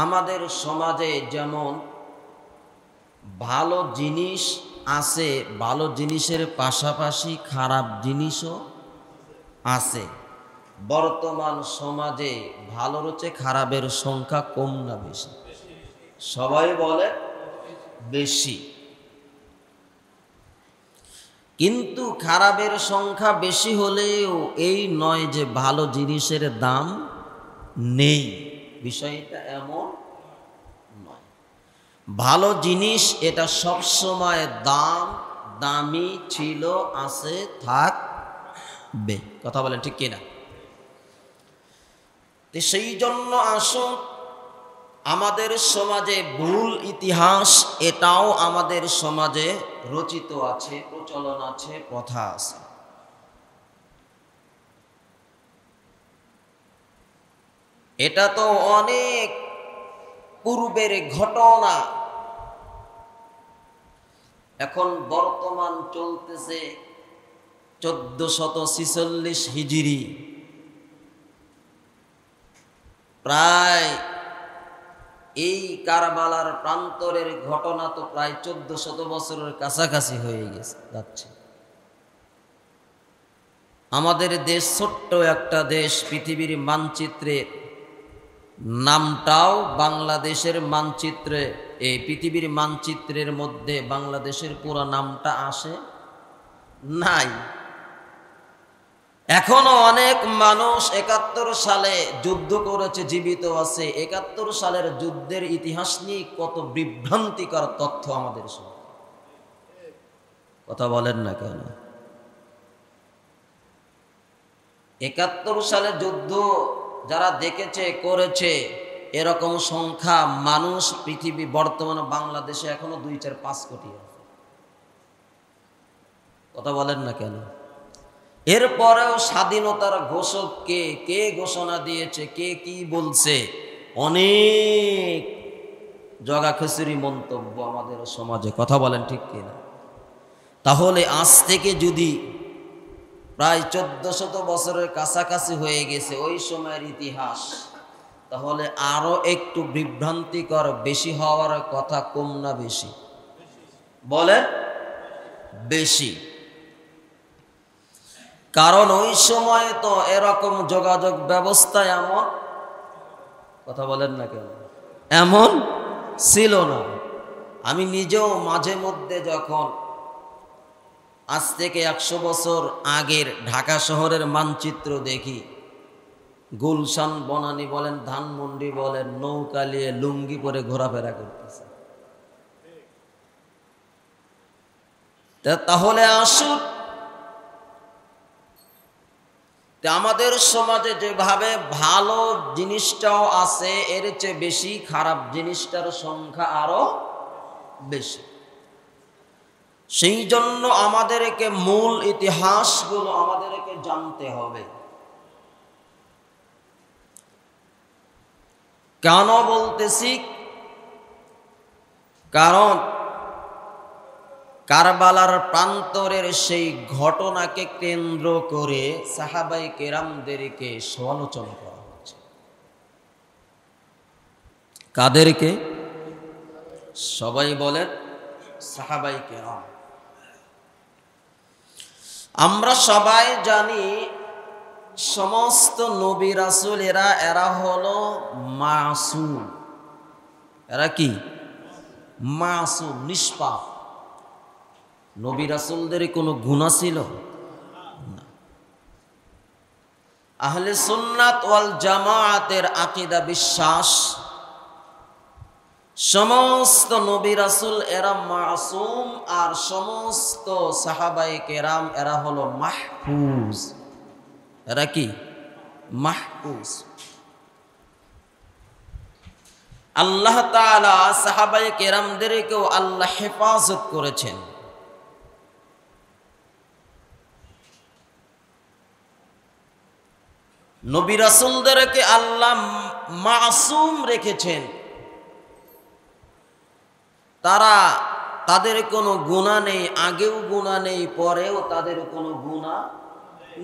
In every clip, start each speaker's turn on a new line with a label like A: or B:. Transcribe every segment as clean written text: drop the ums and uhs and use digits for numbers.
A: আমাদের সমাজে যেমন ভালো জিনিস আছে, ভালো জিনিসের পাশাপাশি খারাপ জিনিসও আছে। বর্তমান সমাজে ভালোর চেয়ে খারাপের সংখ্যা কম না বেশি? সবাই বলে বেশি। কিন্তু খারাপের সংখ্যা বেশি হলেও এই নয় যে ভালো জিনিসের দাম নেই, বিষয়টা এমন নয়। ভালো জিনিস এটা সবসময় দামি ছিল, আছে, থাকবে। কথা বলেন ঠিক কিনা? সেই জন্য আসুন, আমাদের সমাজে ভুল ইতিহাস এটাও আমাদের সমাজে রচিত আছে, প্রচলন আছে, প্রথা আছে। এটা তো অনেক পূর্বের ঘটনা। এখন বর্তমান চলতেছে 1446 হিজরি, প্রায় এই কারবালার প্রান্তরের ঘটনা তো প্রায় 1400 বছরের কাছাকাছি হয়ে যাচ্ছে। আমাদের দেশ ছোট্ট একটা দেশ, পৃথিবীর মানচিত্রে নামটাও বাংলাদেশের মানচিত্রে, এই পৃথিবীর মানচিত্রের মধ্যে বাংলাদেশের পুরো নামটা আসে নাই। এখনো অনেক মানুষ 71 সালে যুদ্ধ করেছে, জীবিত আছে। 71 সালের যুদ্ধের ইতিহাস নিয়ে কত বিভ্রান্তিকর তথ্য আমাদের সামনে। কথা বলেন না কেন? 71 সালে যুদ্ধ যারা দেখেছে, করেছে, এরকম সংখ্যা মানুষ পৃথিবী বর্তমানে বাংলাদেশে এখনো 2-4-5 কোটি আছে। কথা বলেন না কেন? এরপরেও স্বাধীনতার ঘোষক কে ঘোষণা দিয়েছে, কে কি বলছে, অনেক জগাখিচুড়ি মন্তব্য আমাদের সমাজে। কথা বলেন ঠিক কিনা? তাহলে আজ থেকে যদি প্রায় 1400 বছরের কাছাকাছি হয়ে গেছে ওই সময়ের ইতিহাস, তাহলে আরো একটু বিভ্রান্তিকর বেশি হওয়ার কথা, কম না বেশি? বলেন বেশি। কারণ ওই সময় তো এরকম যোগাযোগ ব্যবস্থা এমন, কথা বলেন না কেন, এমন ছিল না। আমি নিজেও মাঝে মধ্যে যখন আজ থেকে 100 বছর আগের ঢাকা শহরের মানচিত্র দেখি, গুলশান বনানী বলেন, ধানমন্ডি বলেন, নৌকা নিয়ে লুঙ্গি পরে ঘোরাফেরা করতেছে। তাহলে আসুন, আমাদের সমাজে যেভাবে ভালো জিনিসটাও আছে, এর চেয়ে বেশি খারাপ জিনিসটার সংখ্যা আরো বেশি। সেই জন্য আমাদেরকে মূল ইতিহাসগুলো আমাদেরকে জানতে হবে। কেন বলতেছি? কারণ কারবালার প্রান্তরের সেই ঘটনাকে কেন্দ্র করে সাহাবায়ে কেরামদেরকে সমালোচনা করা হচ্ছে। কাদেরকে? সবাই বলেন সাহাবায়ে কেরাম। আমরা সবাই জানি সমস্ত নবী রাসূল এরা হলো মাসুম। এরা কি? মাসুম, নিষ্পাপ। নবী রাসূলদের কোনো গুনাহ ছিল না। আহলে সুন্নাত ওয়াল জামাআতের আকীদা, বিশ্বাস, সমস্ত নবী রাসূল এরা মাসুম, আর সমস্ত সাহাবায়ে কেরাম এরা হলো মাহফুজ। এরা কি? মাহফুজ। আল্লাহ তাআলা সাহাবায়ে কেরামদেরকেও আল্লাহ হেফাজত করেছেন। নবী রাসূলদেরকে আল্লাহ মাসুম রেখেছেন। তাদের কোনো গুনাহ নেই, আগেও গুনাহ নেই, পরেও তাদের কোনো গুনাহ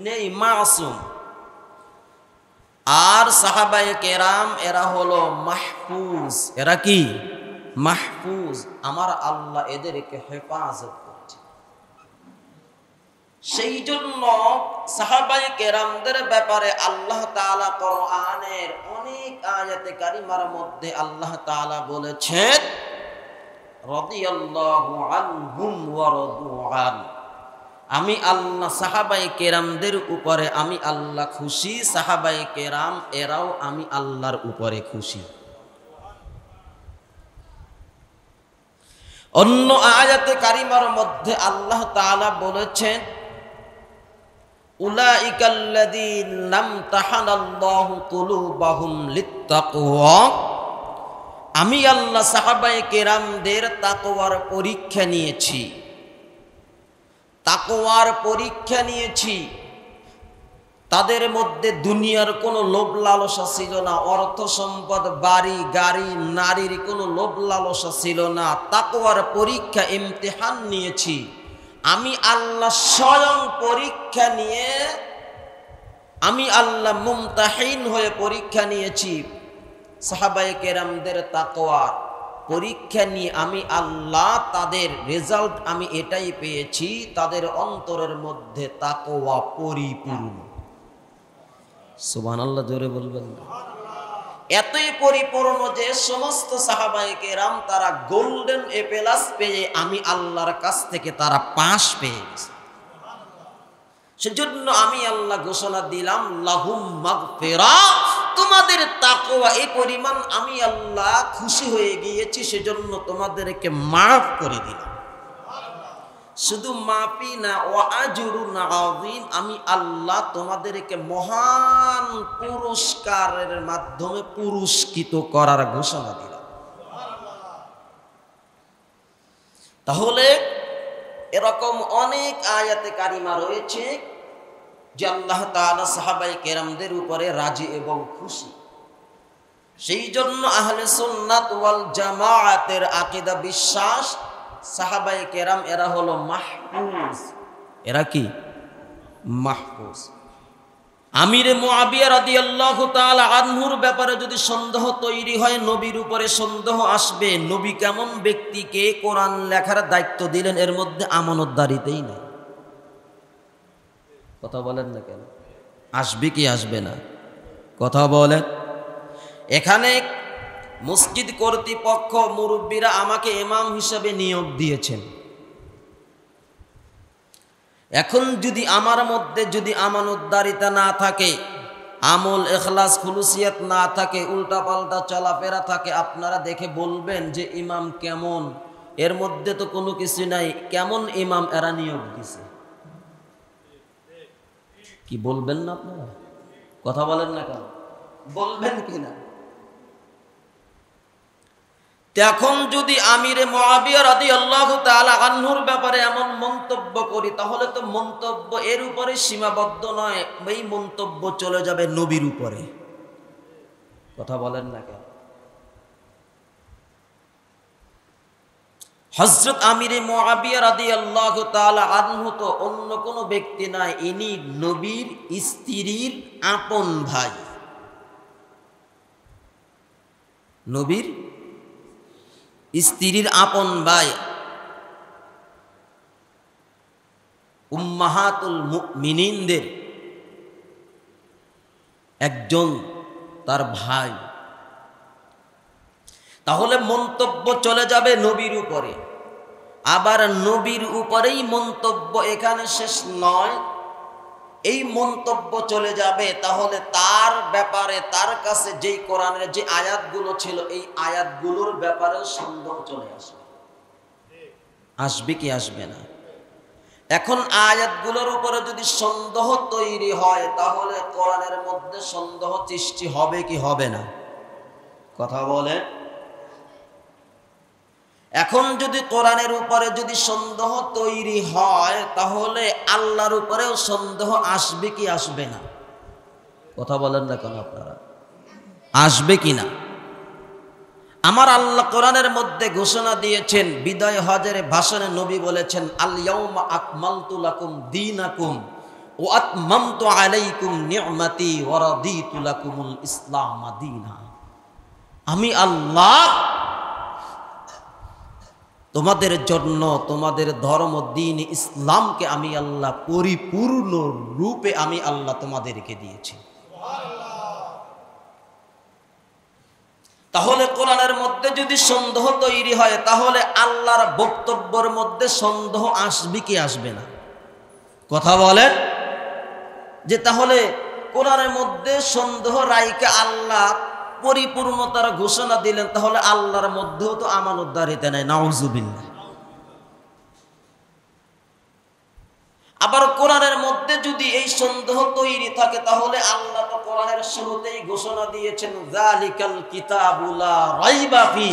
A: নেই, মাসুম। আর সাহাবায়ে কেরাম এরা হলো মাহফুজ। এরা কি? মাহফুজ। আমার আল্লাহ এদেরকে হেফাজত করছে। সেই জন্য সাহাবায়ে কেরামদের ব্যাপারে আল্লাহ তাআলা কোরআনের অনেক আয়াতে কারিমার মধ্যে আল্লাহ তাআলা বলেছেন রাদিয়াল্লাহু আনহুম ওয়া রাদু আন। আমি আল্লাহ সাহাবায়ে কেরামদের উপরে আমি আল্লাহ খুশি, সাহাবায়ে কেরাম এরাও আমি আল্লাহর উপরে খুশি। অন্য আয়াতে কারিমার মধ্যে আল্লাহ তাআলা বলেছেন উলাইকাল্লাযীনা ইমতাহানাল্লাহু কুলুবাহুম লিত্তাকওয়া। আমি আল্লাহ সাহাবায়ে কেরামদের তাকওয়ার পরীক্ষা নিয়েছি, তাকওয়ার পরীক্ষা নিয়েছি। তাদের মধ্যে দুনিয়ার কোনো লোভ লালসা ছিল না, অর্থ সম্পদ বাড়ি গাড়ি নারীর কোনো লোভ লালসা ছিল না। তাকওয়ার পরীক্ষা ইমতিহান নিয়েছি আমি আল্লাহ স্বয়ং। পরীক্ষা নিয়ে আমি আল্লাহ মুমতাহিন হয়ে পরীক্ষা নিয়েছি সাহাবায়ে কেরামদের তাকওয়ার পরীক্ষা নিয়ে আমি আল্লাহ তাদের রেজাল্ট আমি এটাই পেয়েছি, তাদের অন্তরের মধ্যে তাকওয়া পরিপূর্ণ। সুবহানাল্লাহ, জোরে বলবেন না? এতই পরিপূর্ণ যে সমস্ত সাহাবায়ে কেরাম তারা গোল্ডেন এ প্লাস পেয়ে আমি আল্লাহর কাছ থেকে তারা পাস পেয়ে গেছে। সেজন্য আমি আল্লাহ ঘোষণা দিলাম লাহুম মাগফিরাহ। তোমাদের তাকওয়া এই পরিমাণ আমি আল্লাহ খুশি হয়ে গিয়েছি, সেজন্য তোমাদেরকে মাফ করে দিলাম। শুধু মাফি না, ওয়া আজরুন আযীম, আমি আল্লাহ তোমাদেরকে মহান পুরস্কারের মাধ্যমে পুরস্কৃত করার ঘোষণা দিলাম। তাহলে এরকম অনেক আয়াতে কারিমা রয়েছে যে আল্লাহ তাআলা সাহাবায়ে কেরামদের উপরে রাজি এবং খুশি। সেই জন্য আহলে সুন্নাত ওয়াল জামাআতের আকীদা বিশ্বাস সাহাবায়ে কেরাম এরা হলো মাহফুজ। এরা কি? মাহফুজ। আমিরে মুআবিয়া রাদিয়াল্লাহু তাআলা আনহুর ব্যাপারে যদি সন্দেহ তৈরি হয়, নবীর উপরে সন্দেহ আসবে। নবী কেমন ব্যক্তিকে কোরআন লেখার দায়িত্ব দিলেন, এর মধ্যে আমানতদারিতেই নেই। কথা বলেন না কেন? আসবে কি আসবে না? কথা বলেন। এখানে মসজিদ কর্তৃপক্ষ মুরব্বীরা আমাকে ইমাম হিসেবে নিয়োগ দিয়েছেন। এখন যদি আমার মধ্যে যদি আমানতদারিতা না থাকে, আমল ইখলাস খুলুসিয়াত না থাকে, উল্টাপাল্টা চলাফেরা থাকে, আপনারা দেখে বলবেন যে ইমাম কেমন, এর মধ্যে তো কোনো কিছু নাই, কেমন ইমাম এরা নিয়োগ দিছে। কি বলবেন না আপনারা? কথা বলেন না কেন? বলবেন কিনা? এখন যদি আমিরে মুআবিয়া রাদিয়াল্লাহু তাআলা আনহুর ব্যাপারে এমন মন্তব্য করি, তাহলে তো মন্তব্য এর উপরে সীমাবদ্ধ নয়, এই মন্তব্য চলে যাবে নবীর উপরে। কথা বলেন না কেন? হযরত আমিরে মুআবিয়া রাদিয়াল্লাহু তাআলা আনহু তো অন্য কোনো ব্যক্তি নয়, ইনি নবীর স্ত্রীর আপন ভাই। নবীর স্ত্রীর আপন ভাই, উম্মাহাতুল মুমিনিনদের একজন তার ভাই। তাহলে মন্তব্য চলে যাবে নবীর উপরে। আবার নবীর উপরেই মন্তব্য এখানে শেষ নয়, এই মন্তব্য চলে যাবে তাহলে তার ব্যাপারে, তার কাছে যেই কোরআনের যে আয়াতগুলো ছিল, এই আয়াতগুলোর ব্যাপারে সন্দেহ চলে আসবে। আসবে কি আসবে না? এখন আয়াতগুলোর উপরে যদি সন্দেহ তৈরি হয়, তাহলে কোরআনের মধ্যে সন্দেহ সৃষ্টি হবে কি হবে না? কথা বলে। এখন যদি কোরআনের উপরে যদি সন্দেহ তৈরি হয়, তাহলে আল্লাহর উপরেও সন্দেহ আসবে কি আসবে না? কথা বলেন না কেন আপনারা? আসবে কি না? আমার আল্লাহ কোরআনের মধ্যে ঘোষণা দিয়েছেন, বিদায় হজের ভাষণে নবী বলেছেন, আল ইয়াউমা আকমালতু লাকুম দীনাকুম ওয়া আতমামতু আলাইকুম নি'মাতি ওয়া রাদিতু লাকুমুল ইসলাম দীনা। আমি আল্লাহ তোমাদের জন্য তোমাদের ধর্ম দ্বীন ইসলামকে আমি আল্লাহ পরিপূর্ণ রূপে আমি আল্লাহ তোমাদেরকে দিয়েছি। তাহলে কোরআনের মধ্যে যদি সন্দেহ তৈরি হয় তাহলে আল্লাহর বক্তব্যের মধ্যে সন্দেহ আসবে কি আসবে না? কথা বলেন যে তাহলে কোরআনের মধ্যে সন্দেহ রাইকে আল্লাহ পরিপূর্ণতার ঘোষণা দিলেন, তাহলে আল্লাহর মধ্যেও তো আমানতদারিতা নাই, নাউজুবিল্লাহ। আবার কোরআনের মধ্যে যদি এই সন্দেহ তৈরি থাকে তাহলে আল্লাহ তো কোরআনের শুরুতেই ঘোষণা দিয়েছেন যালিকাল কিতাবু লা রাইবা ফি,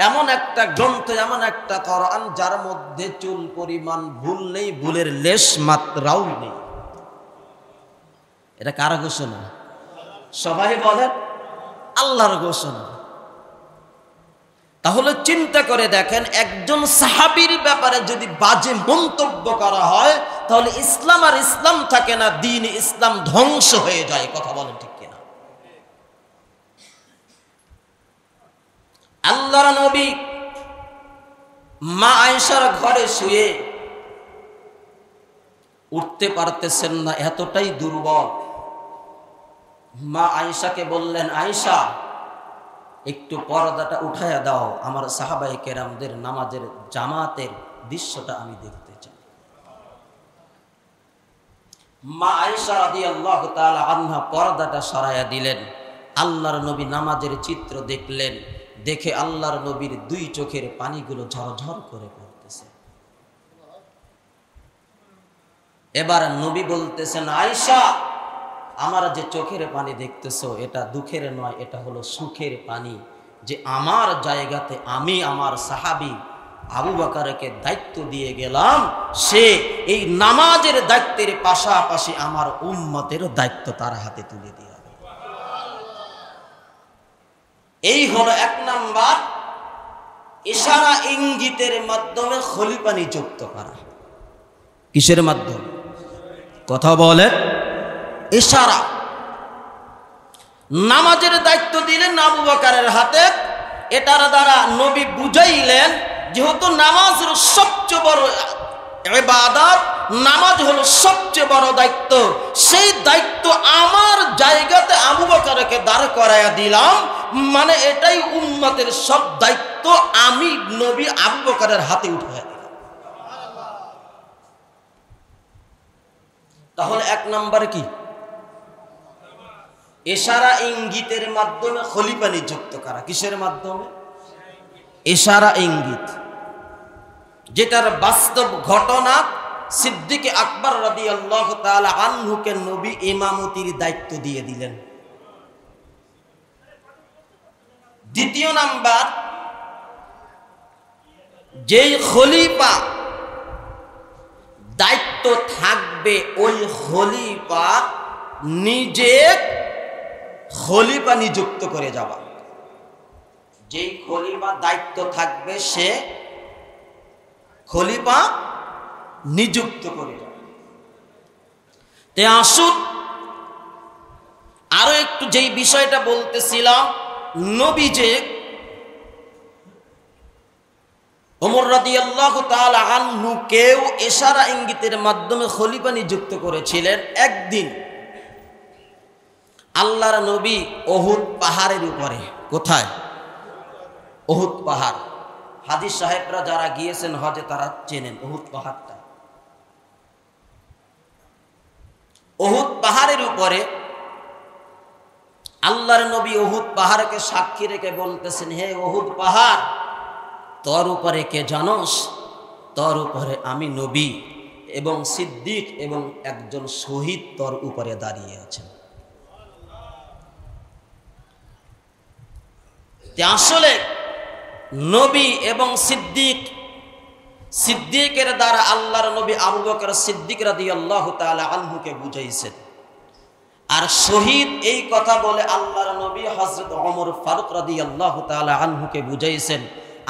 A: এমন একটা গ্রন্থ, এমন একটা কোরআন যার মধ্যে চুল পরিমাণ ভুল নেই, ভুলের লেশ মাত্রাও নেই। এটা কার ঘোষণা? সবাই বলেন আল্লাহর ঘোষণা। তাহলে চিন্তা করে দেখেন, একজন সাহাবীর ব্যাপারে যদি বাজে মন্তব্য করা হয় তাহলে ইসলাম আর ইসলাম থাকে না, দ্বীন ইসলাম ধ্বংস হয়ে যায়। কথা বলেন ঠিক কিনা? আল্লাহর নবী মা আয়েশার ঘরে শুয়ে উঠতে পারতেছেন না, এতটাই দুর্বল। মা আয়েশাকে বললেন, আয়েশা একটু পর্দাটা উঠায়া দাও, আমার সাহাবায়ে কেরামদের নামাজের জামাতের দৃশ্যটা আমি দেখতে চাই। মা আয়েশা রাদিয়াল্লাহু তাআলা আনহা পর্দাটা সরাইয়া দিলেন। আল্লাহর নবী নামাজের চিত্র দেখলেন, দেখে আল্লাহর নবীর দুই চোখের পানিগুলো ঝরঝর করে পড়তেছে। এবার নবী বলতেছেন, আয়েশা আমার যে চোখের পানি দেখতেছো এটা দুঃখের নয়, এটা হলো সুখের পানি, যে আমার জায়গাতে আমি আমার সাহাবী আবু বকরকে দায়িত্ব দিয়ে গেলাম, সে এই নামাজের দায়িত্বের পাশাপাশি আমার উম্মতেরও দায়িত্ব তার হাতে তুলে দিয়ে। এই হলো এক নাম্বার ইশারা ইঙ্গিতের মাধ্যমে খলিফা নিযুক্ত করা। কিসের মাধ্যমে? কথা বলে ইশারা। নামাজের দায়িত্ব দিলেন আবু বকরের হাতে, এটার দ্বারা নবী বুঝাইলেন যেহেতু নামাজের সবচেয়ে বড় ইবাদত, নামাজ হলো সবচেয়ে বড় দায়িত্ব, সেই দায়িত্ব আমার জায়গাতে আবু বকরকে দাঁড় করাইয়া দিলাম, মানে এটাই উম্মতের সব দায়িত্ব আমি নবী আবু বকরের হাতে উঠাইয়া দিলাম। তাহলে এক নাম্বার কি? ইশারা ইঙ্গিতের মাধ্যমে খলিফা নিযুক্ত করা। কিসের মাধ্যমে? ইশারা ইঙ্গিত, যেটার বাস্তব ঘটনা সিদ্দিক আকবর রাদিয়াল্লাহু তাআলা আনহুকে নবী ইমামতির দায়িত্ব দিয়ে দিলেন। দ্বিতীয় নাম্বার, যেই খলিফা দায়িত্ব থাকবে ওই খলিফা নিজে খলিফা নিযুক্ত করে যাওয়া। যেই খলিফা দায়িত্ব থাকবে সে খলিফা নিযুক্ত করে যাবে। তে আসুন আরো একটু যেই বিষয়টা বলতেছিলাম, নবী যে ওমর রাদিয়াল্লাহু তাআলা আনহুকেও ইশারা ইঙ্গিতের মাধ্যমে খলিফা নিযুক্ত করেছিলেন। একদিন আল্লাহর নবী উহুদ পাহাড়ের উপরে, কোথায়? উহুদ পাহাড়। হাদিস সাহেবরা যারা গিয়েছেন হজে তারা চেনেন উহুদ পাহাড়টা। উহুদ পাহাড়ের উপরে আল্লাহর নবী উহুদ পাহাড়কে সাক্ষী রেখে বলতেছেন, হে উহুদ পাহাড়, তোর উপরে কে জানোস? তোর উপরে আমি নবী এবং সিদ্দিক এবং একজন শহীদ তোর উপরে দাঁড়িয়ে আছেন। আসলে নবী এবং সিদ্দিকের দ্বারা আল্লাহর নবী আবু বকর সিদ্দিক রাদিয়াল্লাহু তাআলা আনহুকে বুঝাইছেন। আর শহীদ এই কথা বলে আল্লাহর নবী হযরত ওমর ফারুক রাদিয়াল্লাহু তাআলা আনহুকে বুঝাইছেন।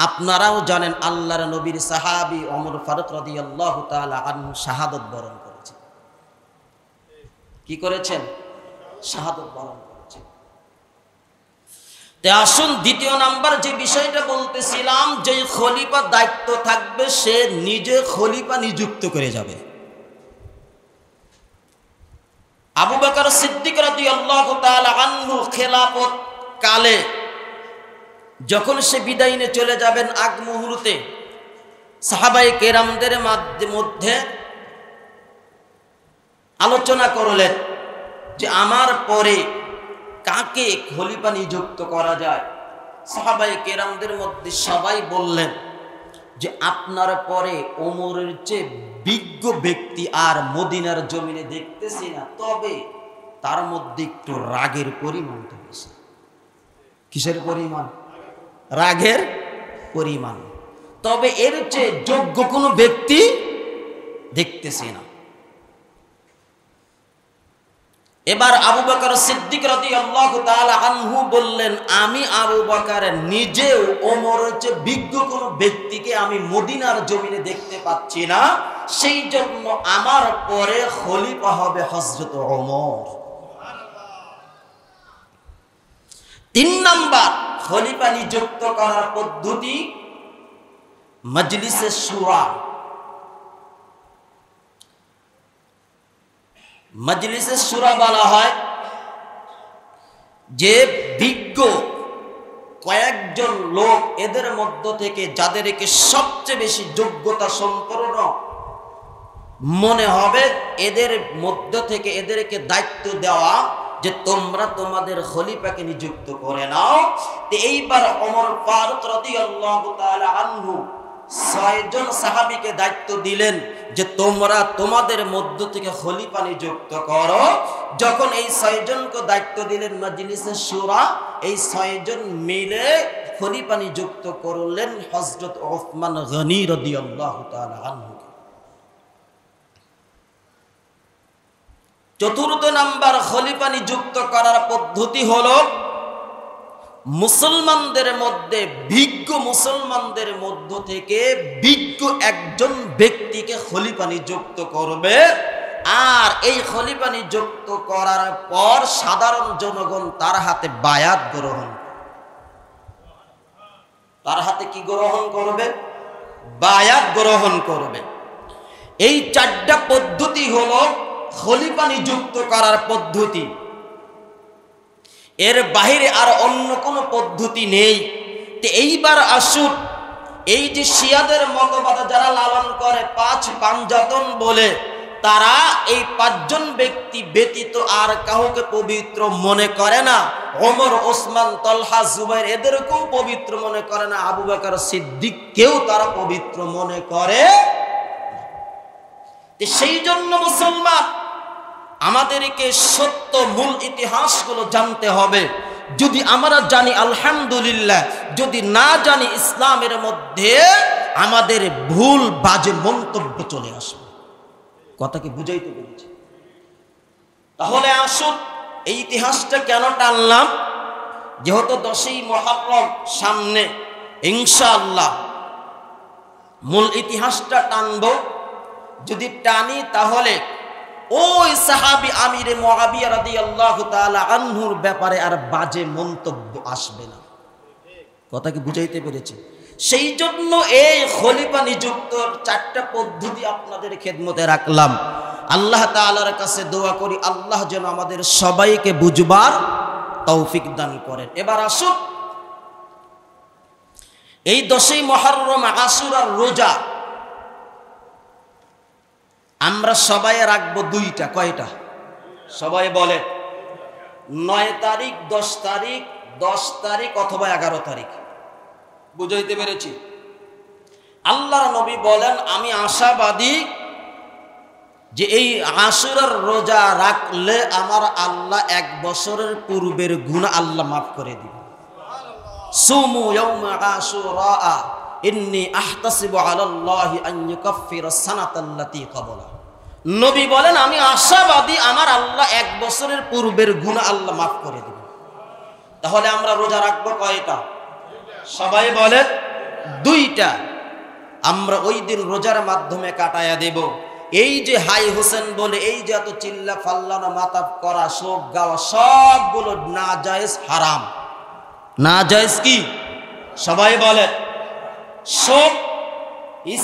A: আপনারাও জানেন আল্লাহর নবীর সাহাবী ওমর ফারুক রাদিয়াল্লাহু তাআলা আনহু শাহাদাত বরণ করেছেন। কি করেছেন? শাহাদাত বরণ করেছেন। তে আসুন দ্বিতীয় নাম্বার যে বিষয়টা বলতেছিলাম, যে খলিফা দায়িত্ব থাকবে সে নিজে খলিফা নিযুক্ত করে যাবে। আবু বকর সিদ্দিক রাদিয়াল্লাহু তাআলা আনহু খেলাফত কালে যখন সে বিদায় নিয়ে চলে যাবেন, আগ মুহূর্তে সাহাবায়ে কেরামদের মধ্যে আলোচনা করলেন যে আমার পরে কাকে খলিফা নিযুক্ত করা যায়। সাহাবায়ে কেরামদের মধ্যে সবাই বললেন যে আপনার পরে ওমরের চেয়ে বিজ্ঞ ব্যক্তি আর মদিনার জমিনে দেখতেছি না, তবে তার মধ্যে একটু রাগের পরিমাণ তো বেশি। কিসের পরিমাণ? রাগের পরিমাণ। তবে এর চেয়ে যোগ্য কোনো ব্যক্তি দেখতেছি না। এবার আবু বকর সিদ্দিক রাদিয়াল্লাহু তাআলা আনহু বললেন, আমি আবু বকর নিজেও ওমরের চেয়ে বিজ্ঞ কোনো ব্যক্তিকে আমি মদিনার জমিনে দেখতে পাচ্ছি না, সেই জন্য আমার পরে খলিফা হবে হযরত ওমর। তিন নাম্বার খলিফা নিযুক্ত করার পদ্ধতি মজলিসে শুরা। মজলিসে শুরা বলা হয় যে বিজ্ঞ কয়েকজন লোক, এদের মধ্য থেকে যাদেরকে সবচেয়ে বেশি যোগ্যতা সম্পন্ন মনে হবে, এদের মধ্য থেকে এদেরকে দায়িত্ব দেওয়া যে তোমরা তোমাদের খলিফাকে নিযুক্ত করে নাও। তো এইবার ওমর ফারুক রাদিয়াল্লাহু তাআলা আনহু 6 জন সাহাবীকে দায়িত্ব দিলেন যে তোমরা তোমাদের মধ্য থেকে খলিফা নিযুক্ত করো। যখন এই 6 জনকে দায়িত্ব দিলেন মজলিসে শুরা, এই 6 জন মিলে খলিফা নিযুক্ত করলেন হযরত ওসমান গনি রাদিয়াল্লাহু তাআলা আনহু। চতুর্থ নাম্বার খলিফা নিযুক্ত করার পদ্ধতি হলো মুসলমানদের মধ্যে বিজ্ঞ মুসলমানদের মধ্য থেকে বিজ্ঞ একজন ব্যক্তিকে খলিফা নিযুক্ত করবে, আর এই খলিফা নিযুক্ত করার পর সাধারণ জনগণ তার হাতে বায়াত গ্রহণ, তার হাতে কি গ্রহণ করবে? বায়াত গ্রহণ করবে। এই 4টা পদ্ধতি হলো খলিফা নিযুক্ত করার পদ্ধতি। এর বাহিরে আর অন্য কোনো পদ্ধতি নেই। তো এইবার আসুন, এই যে শিয়াদের মতবাদ যারা লালন করে 5 পাঞ্জাতন বলে, তারা এই 5 জন ব্যক্তি ব্যতীত আর কাউকে পবিত্র মনে করে না। ওমর, ওসমান, তলহা, জুবাইর এদেরকেও পবিত্র মনে করে না। আবু বকর সিদ্দিককেও তারা পবিত্র মনে করে। সেই জন্য মুসলমান আমাদেরকে সত্য মূল ইতিহাসগুলো জানতে হবে। যদি আমরা জানি আলহামদুলিল্লাহ, যদি না জানি ইসলামের মধ্যে আমাদের ভুল বাজে মন্তব্য চলে আসবে। কথা কি বুঝাইতে পেরেছি? তাহলে আসুন, এই ইতিহাসটা কেন টানলাম? যেহেতু 10ই মুহররম সামনে, ইনশাআল্লাহ মূল ইতিহাসটা টানব। যদি টানি তাহলে ওই সাহাবী আমিরে মুআবিয়া রাদিয়াল্লাহু তাআলা আনহুর ব্যাপারে আর বাজে মন্তব্য আসবে না। কথা কি বুঝাইতে পেরেছি? সেই জন্য এই খলিফা নিযুক্তর 4টা পদ্ধতি আপনাদের খেদমতে রাখলাম। আল্লাহ তাআলার কাছে দোয়া করি আল্লাহ যেন আমাদের সবাইকে বুঝবার তৌফিক দান করেন। এবার আসুন, এই 10ই মুহররম আশুরার রোজা আমরা সবাই রাখবো 2টা। কয়টা? সবাই বলে 9 তারিখ, 10 তারিখ, 10 তারিখ অথবা 11 তারিখ। বুঝাইতে পেরেছি? আল্লাহর নবী বলেন, আমি আশাবাদী যে এই আশুরার রোজা রাখলে আমার আল্লাহ 1 বছরের পূর্বের গুনাহ আল্লাহ মাফ করে দিবেন। সুমু ইয়াউমা আশুরা ইন্নী আহতাসিবু আলাল্লাহি আন ইউকাফফিরা সানাতাল্লাতী ক্বাবলা। নবী বলেন, আমি আশাবাদী আমার আল্লাহ 1 বছরের পূর্বের গুনাহ আল্লাহ মাফ করে দিবেন। তাহলে আমরা রোজা রাখবো কয়টা? সবাই বলেন 2টা। আমরা ওই দিন রোজার মাধ্যমে কাটায়া দেব। এই যে হাই হোসেন বলে এই যে এত চিল্লা ফাল্লানো মাতাব করা শোক গাওয়া সবগুলো নাজায়েজ হারাম। নাজায়েজ কি সবাই বলে? শোক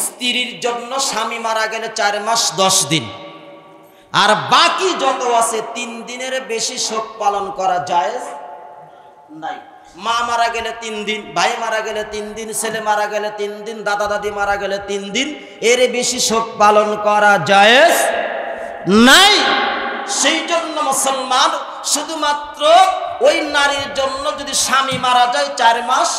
A: স্ত্রীর জন্য স্বামী মারা গেলে 4 মাস 10 দিন, আর বাকি যত আছে 3 দিনের বেশি শোক পালন করা জায়েজ নাই। মা মারা গেলে 3 দিন, ভাই মারা গেলে 3 দিন, ছেলে মারা গেলে 3 দিন, দাদা দাদি মারা গেলে 3 দিন, এর বেশি শোক পালন করা জায়েজ নাই। সেই জন্য মুসলমান শুধুমাত্র ওই নারীর জন্য যদি স্বামী মারা যায় 4 মাস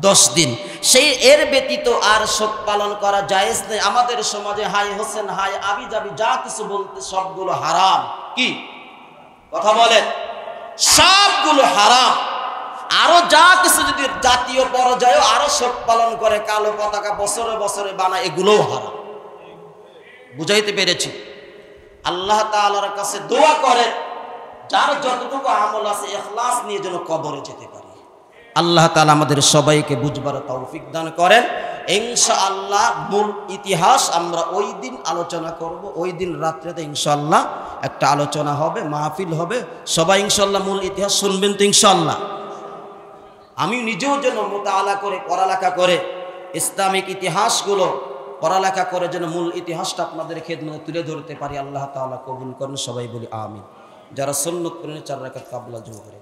A: 10 দিন, সেই এর ব্যতীত আর শোক পালন করা জায়েজ নেই। আমাদের সমাজে হাই হোসেন হাই আবি যাবি যা কিছু বলতে সবগুলো হারাম। কি কথা বলেন? সবগুলো হারাম। আরো যা কিছু যদি জাতীয় পর্যায়ে আরো শোক পালন করে, কালো পতাকা বছরে বছরে বানায়, এগুলোও হারাম। বুঝাইতে পেরেছি? আল্লাহ তাআলার কাছে দোয়া করে যার যতটুকু আমল আছে ইখলাস নিয়ে যেন কবরে যেতে পারে। আল্লাহ তাআলা আমাদের সবাইকে বুঝবার তৌফিক দান করেন। ইনশাআল্লাহ মূল ইতিহাস আমরা ওই দিন আলোচনা করব। ওই দিন রাত্রেতে ইনশাআল্লাহ একটা আলোচনা হবে, মাহফিল হবে। সবাই ইনশাআল্লাহ মূল ইতিহাস শুনবেন তো ইনশাআল্লাহ। আমি নিজেও যেন মুতাআলা করে পড়ালেখা করে ইসলামিক ইতিহাসগুলো পড়ালেখা করে যেন মূল ইতিহাসটা আপনাদের খেদমতে তুলে ধরতে পারি। আল্লাহ তাআলা কবুল করেন। সবাই বলি আমিন। যারা সুন্নত পড়েন 4 রাকাত কাবলা জমা করে।